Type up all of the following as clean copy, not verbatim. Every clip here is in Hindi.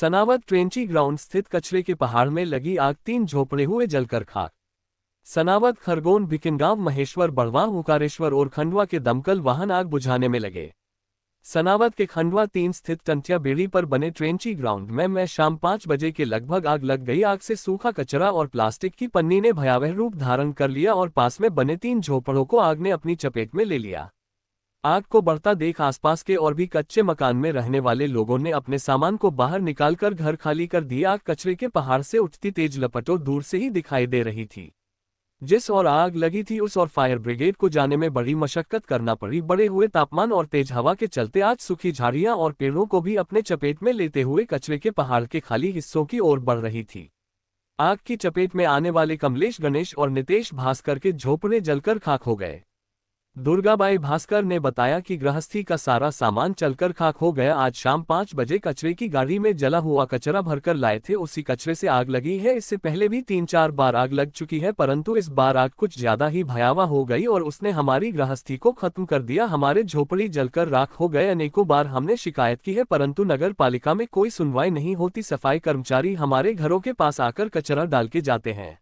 सनावद ट्रेंची ग्राउंड स्थित कचरे के पहाड़ में लगी आग, 3 झोपड़े हुए जलकर खाक। सनावद, खरगोन, भिकिनगांव, महेश्वर, बड़वा, ओंकारेश्वर और खंडवा के दमकल वाहन आग बुझाने में लगे। सनावद के खंडवा 3 स्थित टंटिया बेड़ी पर बने ट्रेंची ग्राउंड में शाम 5 बजे के लगभग आग लग गई। आग से सूखा कचरा और प्लास्टिक की पन्नी ने भयावह रूप धारण कर लिया और पास में बने 3 झोपड़ों को आग ने अपनी चपेट में ले लिया। आग को बढ़ता देख आसपास के और भी कच्चे मकान में रहने वाले लोगों ने अपने सामान को बाहर निकालकर घर खाली कर दिया। आग कचरे के पहाड़ से उठती तेज लपटों दूर से ही दिखाई दे रही थी। जिस और आग लगी थी उस और फायर ब्रिगेड को जाने में बड़ी मशक्कत करना पड़ी। बढ़े हुए तापमान और तेज हवा के चलते आज सूखी झाड़ियां और पेड़ों को भी अपने चपेट में लेते हुए कचरे के पहाड़ के खाली हिस्सों की ओर बढ़ रही थी। आग की चपेट में आने वाले कमलेश, गणेश और नितेश भास्कर के झोपड़े जलकर खाक हो गए। दुर्गाबाई भास्कर ने बताया कि गृहस्थी का सारा सामान चलकर खाक हो गया। आज शाम 5 बजे कचरे की गाड़ी में जला हुआ कचरा भरकर लाए थे, उसी कचरे से आग लगी है। इससे पहले भी 3-4 बार आग लग चुकी है, परंतु इस बार आग कुछ ज्यादा ही भयावह हो गई और उसने हमारी गृहस्थी को खत्म कर दिया। हमारे झोपड़ी जलकर राख हो गए। अनेकों बार हमने शिकायत की है, परंतु नगर पालिका में कोई सुनवाई नहीं होती। सफाई कर्मचारी हमारे घरों के पास आकर कचरा डाल के जाते हैं।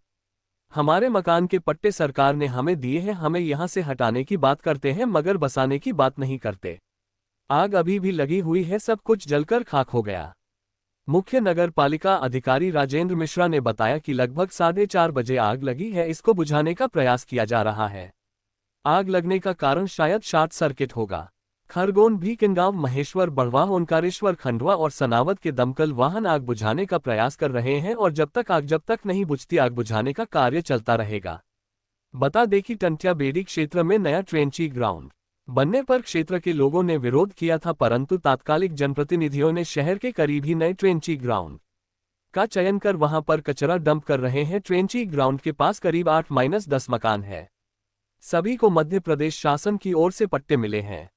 हमारे मकान के पट्टे सरकार ने हमें दिए हैं, हमें यहाँ से हटाने की बात करते हैं मगर बसाने की बात नहीं करते। आग अभी भी लगी हुई है, सब कुछ जलकर खाक हो गया। मुख्य नगर पालिका अधिकारी राजेंद्र मिश्रा ने बताया कि लगभग 4:30 बजे आग लगी है, इसको बुझाने का प्रयास किया जा रहा है। आग लगने का कारण शायद शॉर्ट सर्किट होगा। खरगोन, भिकिनगांव, महेश्वर, बड़वा, ओंकारेश्वर, खंडवा और सनावद के दमकल वाहन आग बुझाने का प्रयास कर रहे हैं और जब तक नहीं बुझती आग बुझाने का कार्य चलता रहेगा। बता दें कि टंटिया बेड़ी क्षेत्र में नया ट्रेंची ग्राउंड बनने पर क्षेत्र के लोगों ने विरोध किया था, परंतु तात्कालिक जनप्रतिनिधियों ने शहर के करीब ही नए ट्रेंची ग्राउंड का चयन कर वहां पर कचरा डंप कर रहे हैं। ट्रेंची ग्राउंड के पास करीब 8-10 मकान है। सभी को मध्य प्रदेश शासन की ओर से पट्टे मिले हैं।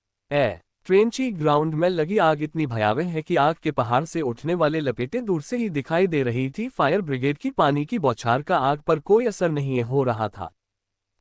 ट्रेंची ग्राउंड में लगी आग इतनी भयावह है कि आग के पहाड़ से उठने वाले लपेटें दूर से ही दिखाई दे रही थी। फायर ब्रिगेड की पानी की बौछार का आग पर कोई असर नहीं हो रहा था।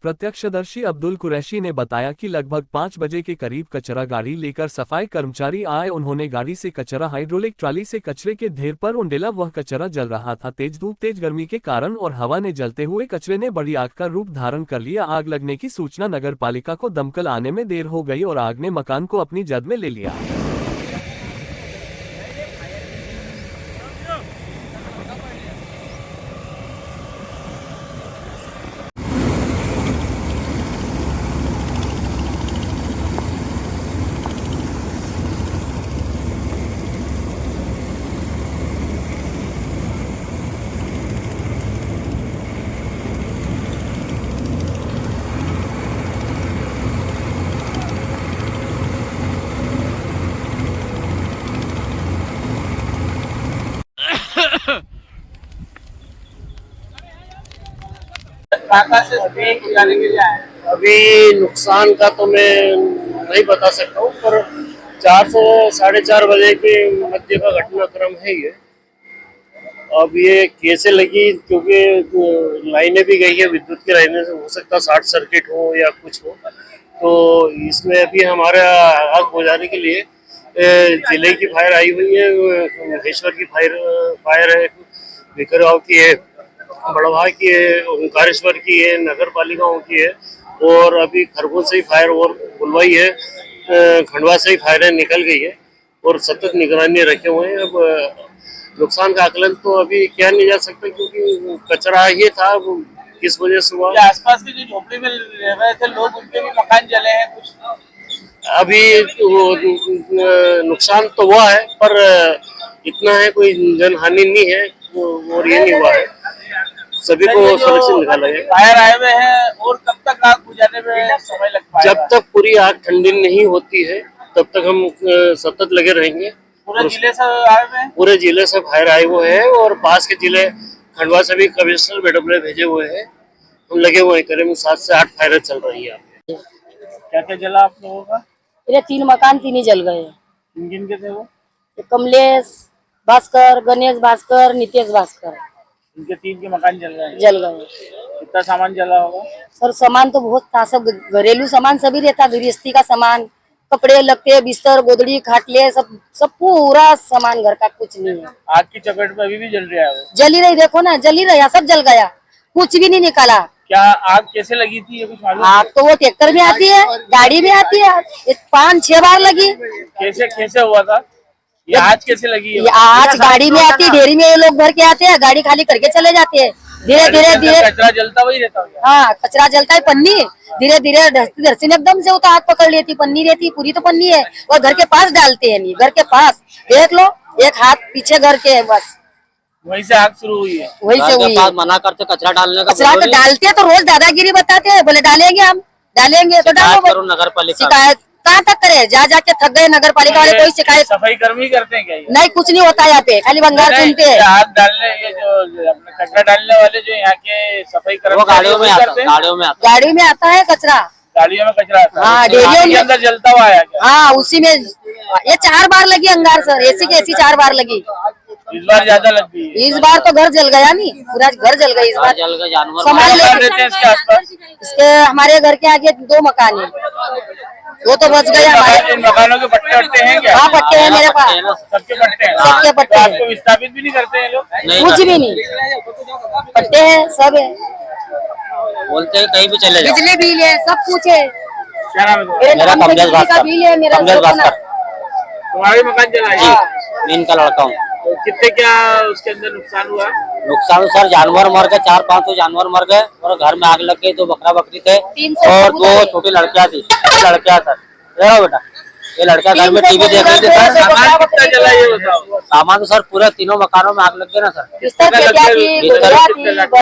प्रत्यक्षदर्शी अब्दुल कुरैशी ने बताया कि लगभग 5 बजे के करीब कचरा गाड़ी लेकर सफाई कर्मचारी आए। उन्होंने गाड़ी से कचरा हाइड्रोलिक ट्राली से कचरे के ढेर पर उंडेला। वह कचरा जल रहा था। तेज धूप, तेज गर्मी के कारण और हवा ने जलते हुए कचरे ने बड़ी आग का रूप धारण कर लिया। आग लगने की सूचना नगर पालिका को दमकल आने में देर हो गई और आग ने मकान को अपनी जद में ले लिया। अभी नुकसान का तो मैं नहीं बता सकता हूँ, पर 4 से 4:30 बजे के मध्य का घटनाक्रम है ये। अब ये कैसे लगी, क्योंकि लाइनें भी गई है, विद्युत की लाइनें, हो सकता शॉर्ट सर्किट हो या कुछ हो। तो इसमें अभी हमारा आग बुझाने के लिए जिले की फायर आई हुई है, महेश्वर की फायर है, भिकिनगांव की है, बड़वा की है, ओंकारेश्वर की है, नगर पालिकाओं की है और अभी खरगोन से ही फायर और बुलवाई है, खंडवा से ही फायर निकल गई है और सतत निगरानी रखे हुए हैं। अब नुकसान का आकलन तो अभी क्या नहीं जा सकता, क्योंकि कचरा ये था, किस वजह से हुआ। आसपास के जो झोपड़ी में रह रहे थे लोग, उनके भी मकान जले हैं कुछ। अभी नुकसान तो हुआ है, पर इतना है, कोई जनहानि नहीं है और ये नहीं हुआ है। सभी को सुरक्षित निकाला है। फायर आए हुए हैं और कब तक आग बुझाने में समय लग पाएगा? जब तक पूरी आग ठंडी नहीं होती है तब तक हम सतत लगे रहेंगे। पूरे जिले से आए हुए हैं? पूरे जिले से फायर आए हुए हैं और पास के जिले खंडवा से भी कमिश्नर BW भेजे हुए हैं। हम लगे हुए हैं, करीब 7 से 8 फायर चल रही है। क्या क्या जला आप लोगों का? मेरे 3 मकान 3 ही जल गए। किन के थे वो? कमलेश भास्कर, गणेश भास्कर, नितेश भास्कर, इनके 3 के मकान जल गए। कितना सामान जला होगा? सर सामान तो बहुत था, सब घरेलू सामान सभी रहता, गृहस्थी का सामान, कपड़े लगते, बिस्तर, गोदड़ी, खाटले, सब सब पूरा सामान घर का कुछ नहीं है। आग की चपेट में अभी भी जल रहा है वो। जल ही रही, देखो ना, जल ही रहा, सब जल गया, कुछ भी नहीं निकाला। क्या आग कैसे लगी थी ये कुछ मालूम? आग तो वो ट्रैक्टर में आती है, गाड़ी में आती है, 5-6 बार लगी। कैसे कैसे हुआ था ये? आज कैसे लगी ये आज गाड़ी में आती, डेयरी में ये लोग भर के आते हैं, गाड़ी खाली करके चले जाते हैं। धीरे धीरे धीरे कचरा जलता वही रहता है। हाँ, कचरा जलता है, पन्नी धीरे धीरे धरती ने एकदम से वो तो आग पकड़ लेती, पन्नी रहती, पूरी तो पन्नी है, और घर के पास डालते हैं, नहीं घर के पास देख लो, एक हाथ पीछे घर के है, बस वहीं से आग शुरू हुई है। वही से हुई है। मना करते कचरा डालने का, कचरा तो डालते हैं तो रोज दादागिरी बताते हैं, बोले डालेंगे हम, डालेंगे तो डालो। करो नगर पालिका। शिकायत कहाँ तक करे, जा जाके थक गए नगर पालिका वाले, कोई शिकायत सफाई कर्मी करते हैं क्या ये? नहीं, कुछ नहीं होता यहाँ पे, खाली बंगाल नहीं, सुनते हैं। ये आग डालने, ये जो अपने कचरा डालने वाले जो यहाँ के सफाई कर्मी वो गाड़ियों में आता, करते हैं। गाड़ियों में आता। गाड़ी में आता है कचरा, गाड़ियों में कचरा आता है। हाँ, तो आग डेरियों के में। अंदर जलता हुआ आया क्या? हाँ, उसी में ये 4 बार लगी अंगार सर, ऐसी की ऐसी 4 बार लगी। इस बार ज्यादा लग गई है। इस बार तो घर जल गया, नहीं पूरा घर जल गया इस बार। जल गए जानवर। सामान मकान ले रहते हैं इसके आसपास। इसके हमारे घर के आगे 2 मकान है, वो तो बच गया हमारे। इन मकानों के पट्टे वट्टे हैं क्या? हाँ, पट्टे हैं मेरे पास, सबके पट्टे हैं। सबके पट्टे तो हैं। आपको विस्थापित भी नहीं करते हैं लोग? कुछ भी नहीं, पट्टे हैं, सब है, बोलते हैं कहीं भी चले जाओ। बिजली बिल है, सब कुछ है। क्या नाम है तुम्हारा? मेरे मेरा नाम पे कमलेश बिजली का भास्कर। बिल है, मेरा कमलेश जोतना। भास्कर। तुम्हारा भी मकान जला है? मैं इनका लड़का हूँ। तो कितने क्या उसके अंदर नुकसान हुआ? नुकसान सर, जानवर मर गए, 400-500 जानवर मर गए, और घर में आग लग गई, 2 बकरा बकरी थे, 300 और कबूतर 2 है। छोटी लड़कियां थी। लड़कियां सर, देखो बेटा, ये लड़का घर में 300 टीवी देख रही थी कबूतर सर। थे। सामान कितना जला ये बताओ। सामान तो सर पूरे तीनों मकानों में आग लग गई ना सर। बिस्तर पे क्या थी, बिस्तर गुड़िया कितने थी, लगे?